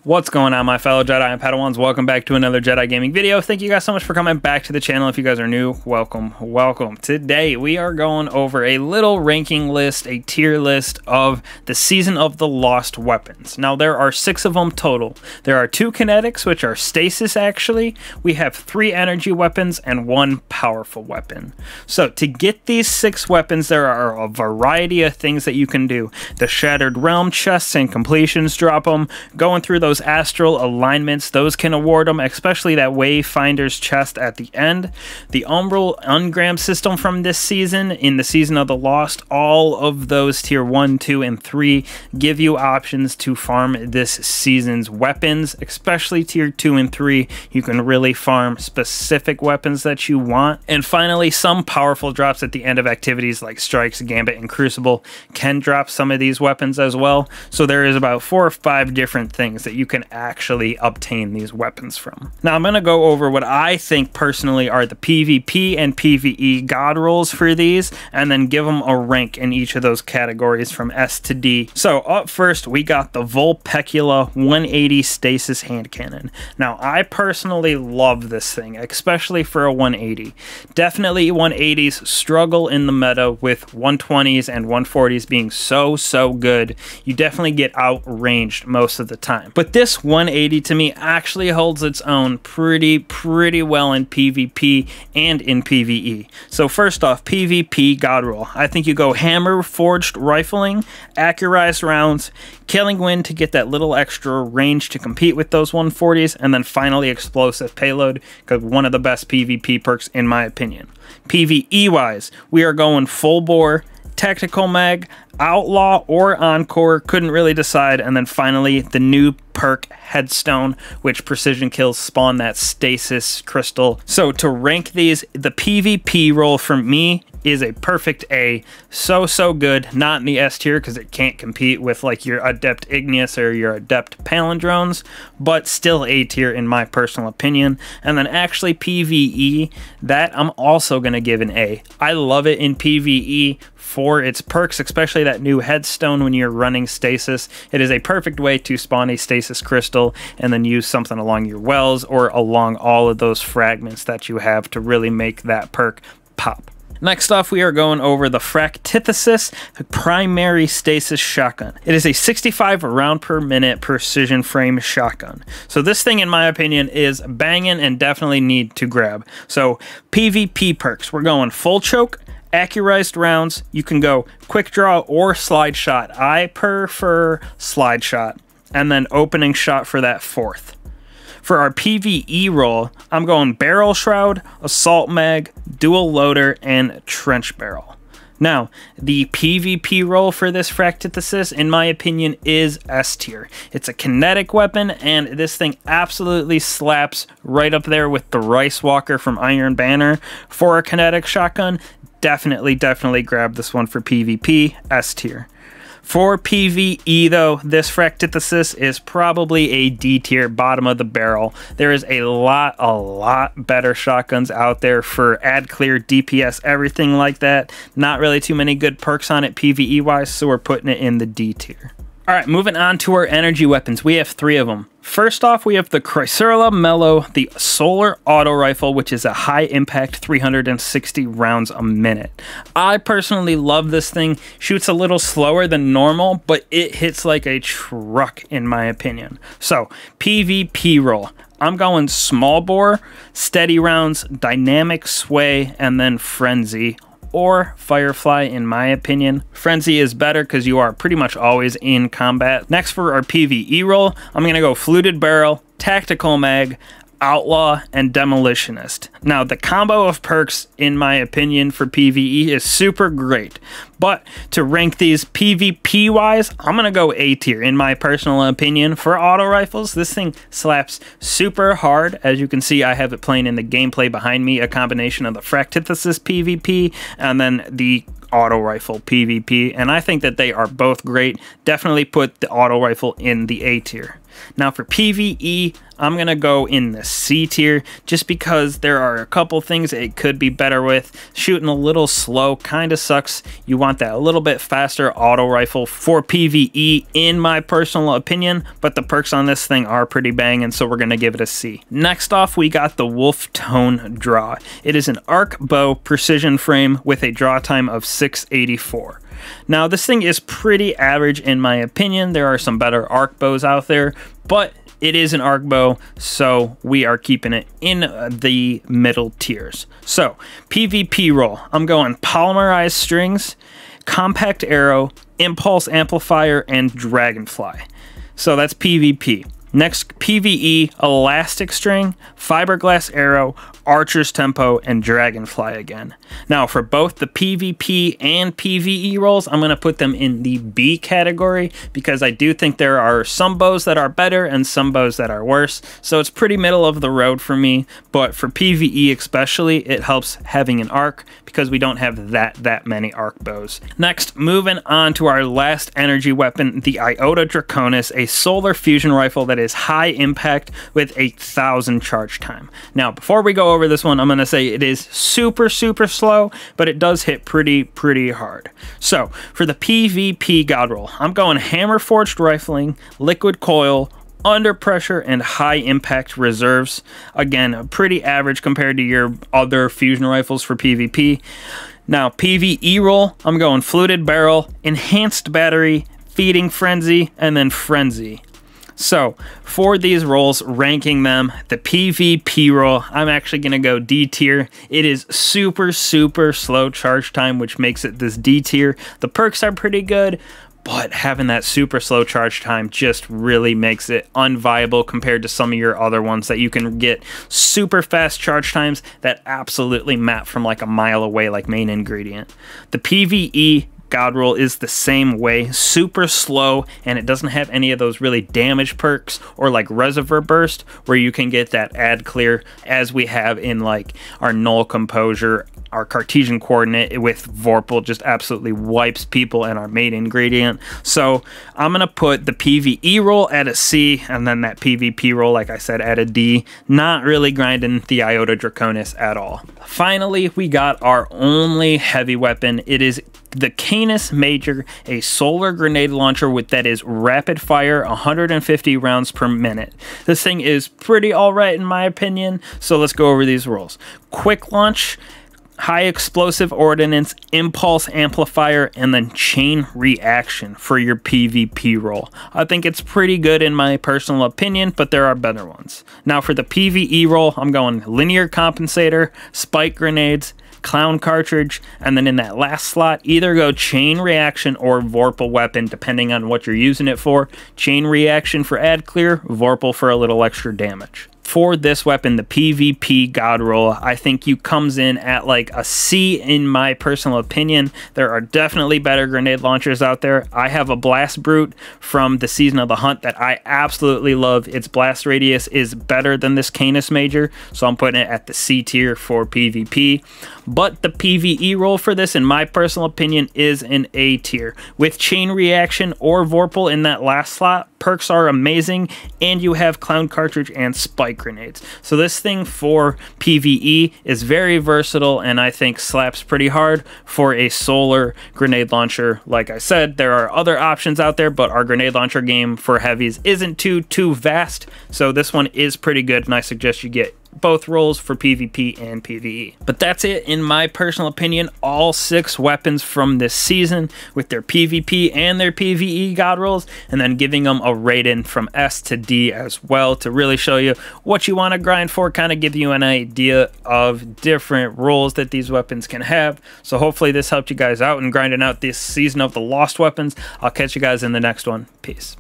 What's going on, my fellow Jedi and Padawans? Welcome back to another Jedi gaming video. Thank you guys so much for coming back to the channel. If you guys are new, welcome, welcome. Today, we are going over a little ranking list, a tier list of the Season of the Lost weapons. Now, there are 6 of them total. There are 2 kinetics, which are Stasis, actually. We have 3 energy weapons and 1 powerful weapon. So, to get these 6 weapons, there are a variety of things that you can do. The Shattered Realm chests and completions drop them. Going through those astral alignments, those can award them, especially that Wayfinder's chest at the end. The Umbral Ungram system from this season, in the Season of the Lost, all of those tier 1, 2, and 3 give you options to farm this season's weapons, especially tier 2 and 3. You can really farm specific weapons that you want. And finally, some powerful drops at the end of activities like Strikes, Gambit, and Crucible can drop some of these weapons as well. So there is about 4 or 5 different things that you can actually obtain these weapons from. Now I'm going to go over what I think personally are the PvP and PvE god rolls for these, and then give them a rank in each of those categories from S to D. So up first, we got the Volpecula 180 Stasis hand cannon. Now I personally love this thing, especially for a 180. Definitely 180s struggle in the meta, with 120s and 140s being so good. You definitely get outranged most of the time. But this 180 to me actually holds its own pretty well in PvP and in PvE. So first off, PvP god roll. I think you go Hammer Forged Rifling, Accurized Rounds, Killing Wind to get that little extra range to compete with those 140s, and then finally Explosive Payload, because one of the best PvP perks in my opinion. PvE wise, we are going Full Bore, Tactical Mag, Outlaw, or Encore, couldn't really decide, and then finally the new perk Headstone, which precision kills spawn that Stasis crystal. So to rank these, the PvP roll for me is a perfect A. So good. Not in the S tier because it can't compete with like your Adept Igneous or your Adept Palindrones, but still A tier in my personal opinion. And then actually PvE, that I'm also going to give an A. I love it in PvE for its perks, especially that new Headstone when you're running Stasis. It is a perfect way to spawn a Stasis crystal and then use something along your wells or along all of those fragments that you have to really make that perk pop. Next off, we are going over the Fractithesis primary Stasis shotgun. It is a 65 round per minute precision frame shotgun. So this thing, in my opinion, is banging and definitely need to grab. So PvP perks, we're going Full Choke, Accurized Rounds. You can go Quick Draw or Slide Shot. I prefer Slide Shot, and then Opening Shot for that 4th. For our PvE roll, I'm going Barrel Shroud, Assault Mag, Dual Loader, and Trench Barrel. Now, the PvP roll for this Fractithesis, in my opinion, is S tier. It's a kinetic weapon, and this thing absolutely slaps right up there with the Rice Walker from Iron Banner. For a kinetic shotgun, definitely grab this one for PvP, S tier. For PvE though, this Fractithesis is probably a D tier, bottom of the barrel. There is a lot better shotguns out there for ad clear, DPS, everything like that. Not really too many good perks on it PvE wise, so we're putting it in the D tier. Alright, moving on to our energy weapons. We have 3 of them. First off, we have the Cryserla Mellow, the Solar Auto Rifle, which is a high impact 360 rounds a minute. I personally love this thing. Shoots a little slower than normal, but it hits like a truck in my opinion. So, PvP roll. I'm going Small Bore, Steady Rounds, Dynamic Sway, and then Frenzy, or Firefly in my opinion. Frenzy is better because you are pretty much always in combat. Next, for our PvE roll, I'm going to go Fluted Barrel, Tactical Mag, Outlaw, and Demolitionist. Now, the combo of perks, in my opinion, for PvE is super great. But to rank these PvP-wise, I'm going to go A tier, in my personal opinion. For auto rifles, this thing slaps super hard. As you can see, I have it playing in the gameplay behind me, a combination of the Fractithesis PvP and then the auto rifle PvP, and I think that they are both great. Definitely put the auto rifle in the A tier. Now for PvE, I'm going to go in the C tier just because there are a couple things it could be better with. Shooting a little slow kind of sucks. You want that a little bit faster auto rifle for PvE in my personal opinion, but the perks on this thing are pretty banging, so we're going to give it a C. Next off, we got the Wolf Tone Draw. It is an arc bow precision frame with a draw time of 684. Now, this thing is pretty average in my opinion. There are some better arc bows out there, but it is an arc bow, so we are keeping it in the middle tiers. So, PvP roll. I'm going polymerized strings, compact arrow, impulse amplifier, and dragonfly. So that's PvP. Next, PvE, elastic string, fiberglass arrow, archer's tempo, and dragonfly again. Now for both the PvP and PvE rolls, I'm going to put them in the B category because I do think there are some bows that are better and some bows that are worse. So it's pretty middle of the road for me, but for PvE especially, it helps having an arc because we don't have that many arc bows. Next, moving on to our last energy weapon, the Iota Draconis, a solar fusion rifle that is high impact with 8,000 charge time. Now, before we go over this one, I'm going to say it is super slow, but it does hit pretty hard. So, for the PvP god roll, I'm going hammer forged rifling, liquid coil, under pressure, and high impact reserves. Again, pretty average compared to your other fusion rifles for PvP. Now, PvE roll, I'm going fluted barrel, enhanced battery, feeding frenzy, and then frenzy. So, for these rolls, ranking them, the PvP roll, I'm actually going to go D tier. It is super slow charge time, which makes it this D tier. The perks are pretty good, but having that super slow charge time just really makes it unviable compared to some of your other ones that you can get super fast charge times that absolutely map from like a mile away like main ingredient. The PvE god roll is the same way, super slow, and it doesn't have any of those really damage perks or like reservoir burst where you can get that ad clear as we have in like our null composure. Our Cartesian coordinate with Vorpal just absolutely wipes people in our main ingredient. So I'm going to put the PvE roll at a C and then that PvP roll, like I said, at a D. Not really grinding the Iota Draconis at all. Finally, we got our only heavy weapon. It is the Canis Major, a solar grenade launcher that is rapid fire, 150 rounds per minute. This thing is pretty alright in my opinion, so let's go over these rolls. Quick launch, high explosive ordnance, impulse amplifier, and then chain reaction for your PvP roll. I think it's pretty good in my personal opinion, but there are better ones. Now for the PvE roll, I'm going linear compensator, spike grenades, clown cartridge, and then in that last slot, either go chain reaction or Vorpal weapon, depending on what you're using it for. Chain reaction for ad clear, Vorpal for a little extra damage. For this weapon, the PvP god roll, I think you comes in at like a C in my personal opinion. There are definitely better grenade launchers out there. I have a Blast Brute from the Season of the Hunt that I absolutely love. Its blast radius is better than this Canis Major, so I'm putting it at the C tier for PvP. But the PvE roll for this, in my personal opinion, is an A tier. With chain reaction or Vorpal in that last slot, perks are amazing, and you have clown cartridge and spike grenades. So this thing for PvE is very versatile and I think slaps pretty hard for a solar grenade launcher. Like I said, there are other options out there, but our grenade launcher game for heavies isn't too vast, so this one is pretty good and I suggest you get both rolls for PvP and PvE. But that's it in my personal opinion. All 6 weapons from this season with their PvP and their PvE god rolls, and then giving them a rating from S to D as well to really show you what you want to grind for, kind of give you an idea of different roles that these weapons can have. So hopefully this helped you guys out in grinding out this season of the Lost Weapons. I'll catch you guys in the next one. Peace.